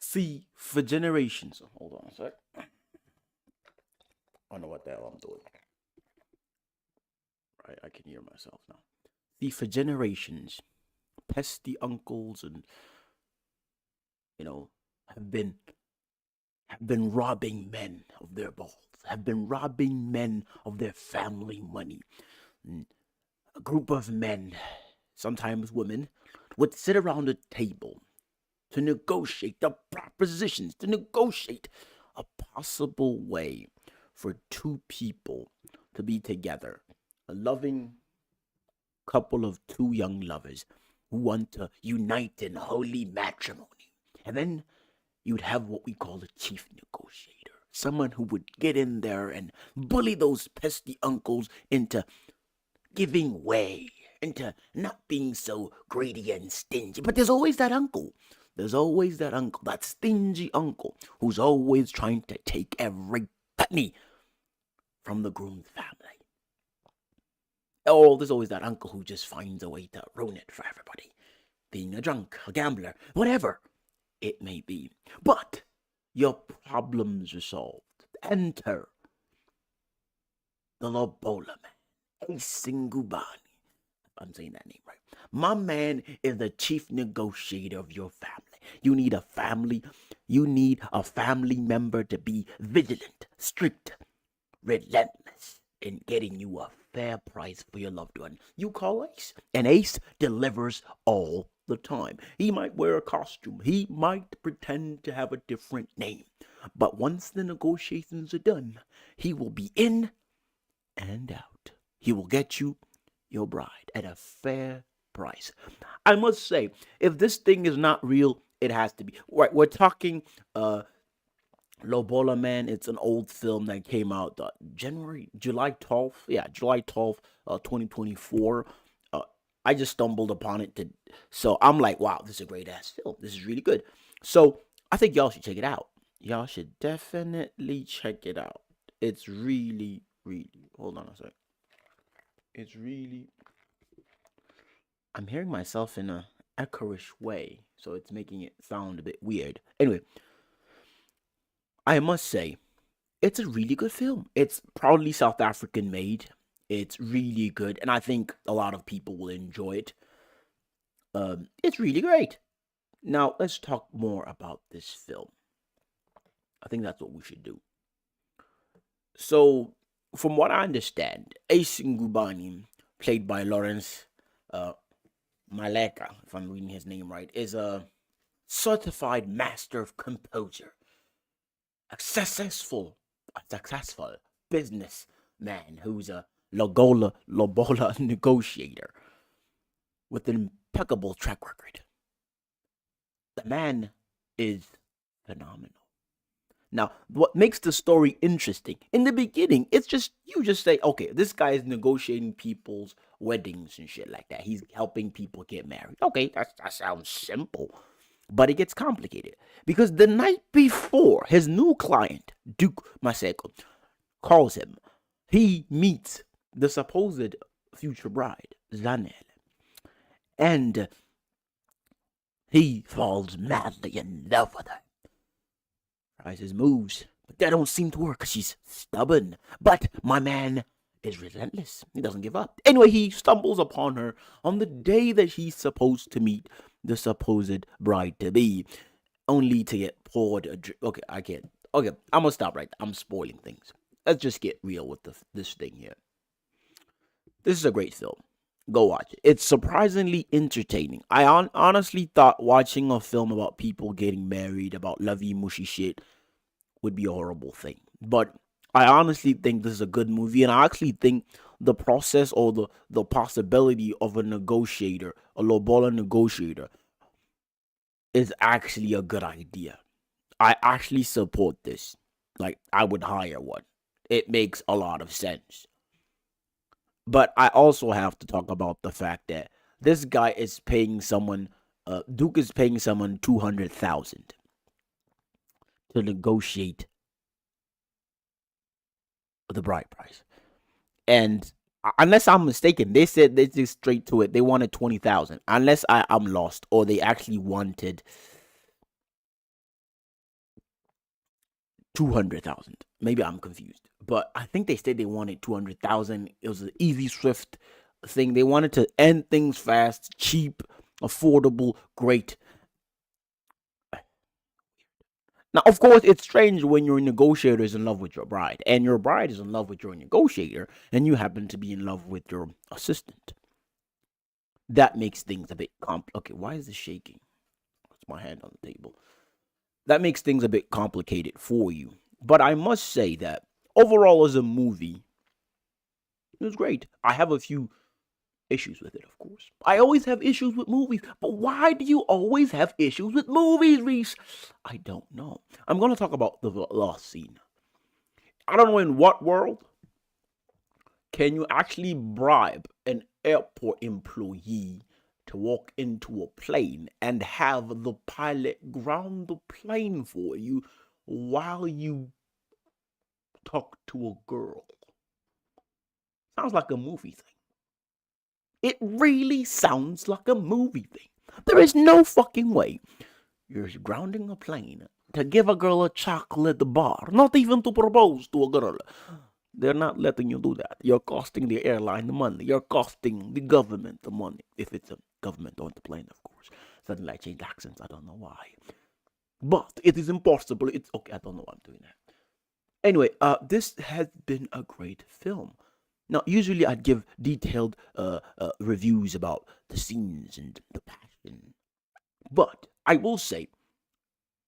See, for generations, hold on a sec. I don't know what the hell I'm doing. Right, I can hear myself now. See, for generations, pesty uncles and you know have been have been robbing men of their balls, have been robbing men of their family money. And a group of men, sometimes women, would sit around a table to negotiate the propositions, to negotiate a possible way for two people to be together. A loving couple of two young lovers who want to unite in holy matrimony. And then you'd have what we call a chief negotiator. Someone who would get in there and bully those pesky uncles into giving way, into not being so greedy and stingy. But there's always that uncle. There's always that uncle, that stingy uncle, who's always trying to take every penny from the groom's family. Oh, there's always that uncle who just finds a way to ruin it for everybody. Being a drunk, a gambler, whatever it may be. But your problems are solved. Enter the Lobola Man, Ace Ngubeni. I'm saying that name right. My man is the chief negotiator of your family. You need a family. You need a family member to be vigilant, strict, relentless in getting you a fair price for your loved one. You call Ace, and Ace delivers all the time. He might wear a costume. He might pretend to have a different name. But once the negotiations are done, he will be in and out. He will get you your bride at a fair price. I must say, if this thing is not real, it has to be. Right, we're talking Lobola Man. It's an old film that came out July 12th. Yeah, July 12th, 2024. I just stumbled upon it so I'm like, wow, this is a great ass film. This is really good. So I think y'all should check it out. Y'all should definitely check it out. It's really, really. Hold on a sec. It's really. I'm hearing myself in a echoish way, so it's making it sound a bit weird. Anyway, I must say, it's a really good film. It's proudly South African made. It's really good, and I think a lot of people will enjoy it. It's really great. Now, let's talk more about this film. I think that's what we should do. So, from what I understand, Ace Ngubeni, played by Lawrence uh, Maleka, if I'm reading his name right, is a certified master of composure, a successful businessman who's a Lobola negotiator with an impeccable track record. The man is phenomenal. Now, what makes the story interesting? In the beginning, it's just you just say, okay, this guy is negotiating people's weddings and shit like that. He's helping people get married. Okay, that sounds simple. But it gets complicated because the night before, his new client, Duke Maseko, calls him. He meets the supposed future bride, Zandile, and he falls madly in love with her. Tries his moves, but that don't seem to work because she's stubborn. But my man is relentless. He doesn't give up. Anyway, he stumbles upon her on the day that he's supposed to meet the supposed bride to be, only to get poured a drink. Okay, I can't. Okay, I'm gonna stop right there. I'm spoiling things. Let's just get real with this thing here. This is a great film. Go watch it. It's surprisingly entertaining. I honestly thought watching a film about people getting married, about lovey mushy shit, would be a horrible thing. But I honestly think this is a good movie, and I actually think the process or the possibility of a negotiator, a Lobola negotiator, is actually a good idea. I actually support this. Like, I would hire one. It makes a lot of sense. But I also have to talk about the fact that this guy is paying someone, Duke is paying someone 200,000 to negotiate the bride price. And unless I'm mistaken, they said they just straight to it. They wanted 20,000. Unless I'm lost, or they actually wanted 200,000. Maybe I'm confused, but I think they said they wanted 200,000. It was an easy, swift thing. They wanted to end things fast, cheap, affordable, great. Now, of course, it's strange when your negotiator is in love with your bride, and your bride is in love with your negotiator, and you happen to be in love with your assistant. That makes things a bit Okay, why is this shaking? It's my hand on the table. That makes things a bit complicated for you. But I must say that overall, as a movie, it was great. I have a few issues with it, of course. I always have issues with movies, but why do you always have issues with movies, Reese? I don't know. I'm going to talk about the last scene. I don't know in what world can you actually bribe an airport employee to walk into a plane and have the pilot ground the plane for you while you talk to a girl. Sounds like a movie thing. It really sounds like a movie thing. There is no fucking way you're grounding a plane to give a girl a chocolate bar, not even to propose to a girl. They're not letting you do that. You're costing the airline the money. You're costing the government the money. If it's a government on the plane, of course. Suddenly I changed accents. I don't know why. But it is impossible. It's okay. I don't know why I'm doing that. Anyway, this has been a great film. Now, usually I'd give detailed reviews about the scenes and the passion. But I will say,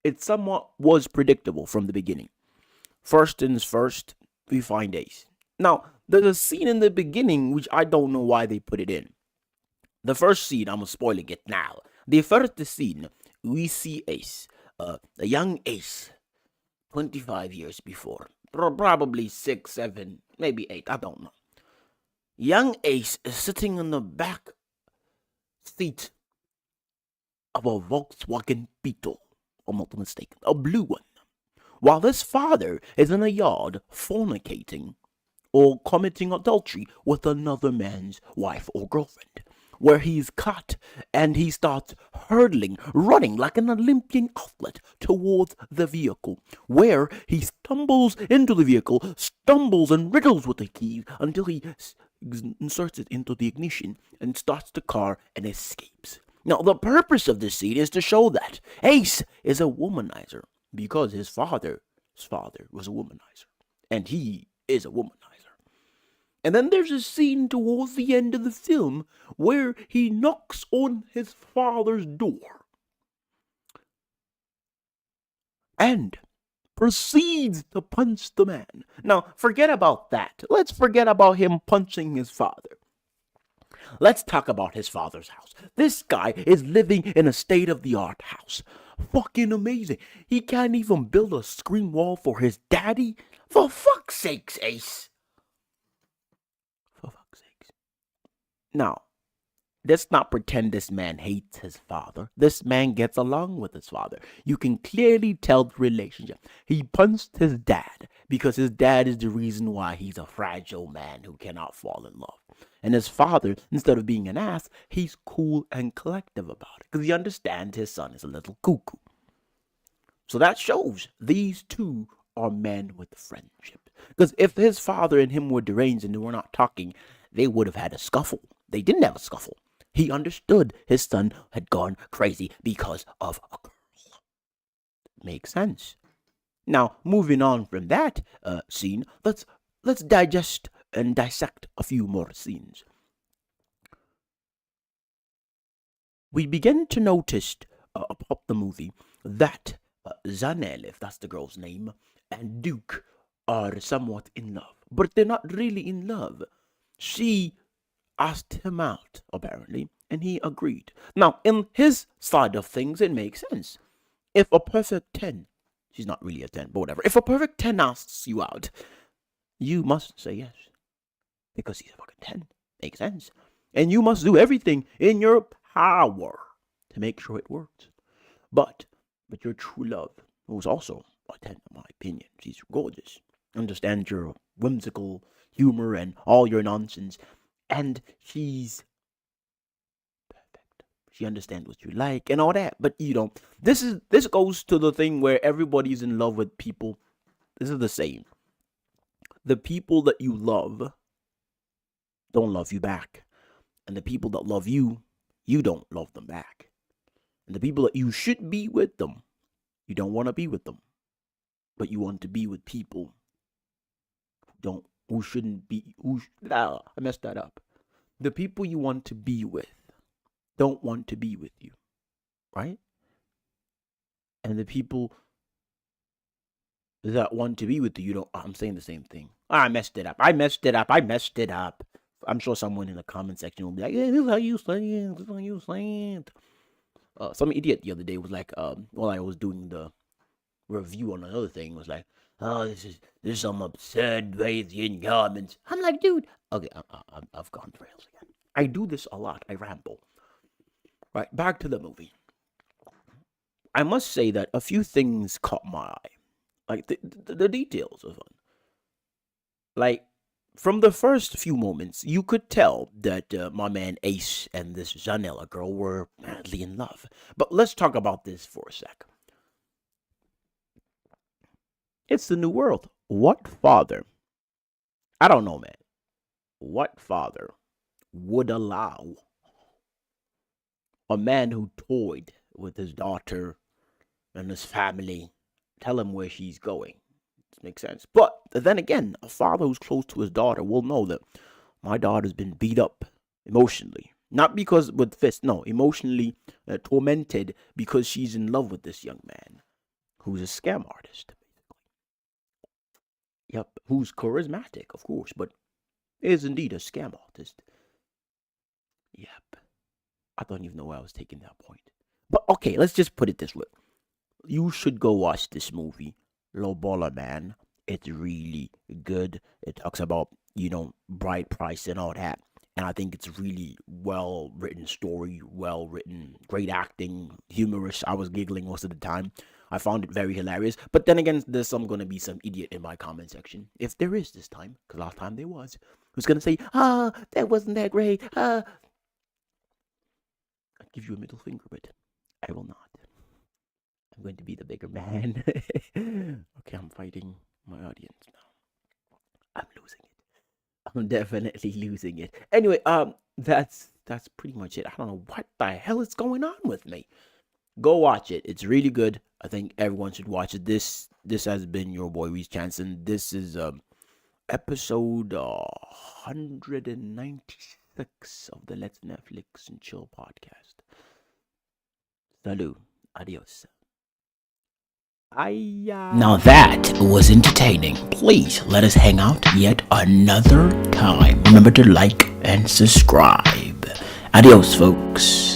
it somewhat was predictable from the beginning. First things first, we find Ace. Now, there's a scene in the beginning which I don't know why they put it in. The first scene, I'm spoiling it now. The first scene, we see Ace, a young Ace, 25 years before. Probably 6, 7, maybe 8, I don't know. Young Ace is sitting in the back seat of a Volkswagen Beetle, if I'm not mistaken, a blue one, while his father is in a yard fornicating or committing adultery with another man's wife or girlfriend, where he's caught and he starts hurtling, running like an Olympian athlete towards the vehicle, where he stumbles into the vehicle, stumbles and riddles with the key until he inserts it into the ignition and starts the car and escapes. Now, the purpose of this scene is to show that Ace is a womanizer because his father was a womanizer, and he is a womanizer. And then there's a scene towards the end of the film where he knocks on his father's door and proceeds to punch the man. Now, forget about that. Let's forget about him punching his father. Let's talk about his father's house. This guy is living in a state-of-the-art house. Fucking amazing. He can't even build a screen wall for his daddy. For fuck's sakes, Ace. For fuck's sakes. Now, let's not pretend this man hates his father. This man gets along with his father. You can clearly tell the relationship. He punched his dad because his dad is the reason why he's a fragile man who cannot fall in love. And his father, instead of being an ass, he's cool and collective about it because he understands his son is a little cuckoo. So that shows these two are men with friendship. Because if his father and him were deranged and they were not talking, they would have had a scuffle. They didn't have a scuffle. He understood his son had gone crazy because of a girl. Makes sense. Now, moving on from that scene, let's digest and dissect a few more scenes. We begin to notice about the movie that Zandile, if that's the girl's name, and Duke are somewhat in love, but they're not really in love. She asked him out, apparently, and he agreed. Now, in his side of things, it makes sense. If a perfect 10, she's not really a 10, but whatever. If a perfect 10 asks you out, you must say yes. Because he's a fucking 10. Makes sense. And you must do everything in your power to make sure it works. But your true love, who's also a 10 in my opinion, she's gorgeous. Understands your whimsical humor and all your nonsense. And she's perfect. She understands what you like and all that. But you know, this goes to the thing where everybody's in love with people This is the saying. The people that you love don't love you back. And the people that love you, you don't love them back. And the people that you should be with them, you don't want to be with them. But you want to be with people who shouldn't be, I messed that up. The people you want to be with don't want to be with you, right? And the people that want to be with you, I'm saying the same thing. I messed it up. I'm sure someone in the comment section will be like, "Yeah, this is how you say it. This is how you say it." Some idiot the other day was like, while I was doing the review on another thing, was like, "Oh, this is some absurd ways in comments." I'm like, dude, okay, I've gone the rails again. I do this a lot. I ramble. Right, back to the movie. I must say that a few things caught my eye, like the details of it. Like, from the first few moments, you could tell that my man Ace and this Zandile girl were madly in love. But let's talk about this for a sec. It's the new world. What father? I don't know, man. What father would allow a man who toyed with his daughter and his family tell him where she's going? Makes sense. But then again, a father who's close to his daughter will know that my daughter's been beat up emotionally. Not because with fists, no, emotionally tormented because she's in love with this young man who's a scam artist. Yep, who's charismatic, of course, but is indeed a scam artist. Yep. I don't even know where I was taking that point. But okay, let's just put it this way. You should go watch this movie, Lobola Man. It's really good. It talks about, bride price and all that. And I think it's really well written story, well written, great acting, humorous. I was giggling most of the time. I found it very hilarious. But then again, there's gonna be some idiot in my comment section. If there is this time, because last time there was, who's gonna say, that wasn't that great. I'd give you a middle finger, but I will not. I'm going to be the bigger man. Okay, I'm fighting my audience now. I'm losing it. I'm definitely losing it. Anyway, that's pretty much it. I don't know what the hell is going on with me. Go watch it. It's really good. I think everyone should watch it. This has been your boy Reese Chanson. This is episode 196 of the Let's Netflix and Chill podcast. Salut. Adios. Now that was entertaining. Please let us hang out yet another time. Remember to like and subscribe. Adios, folks.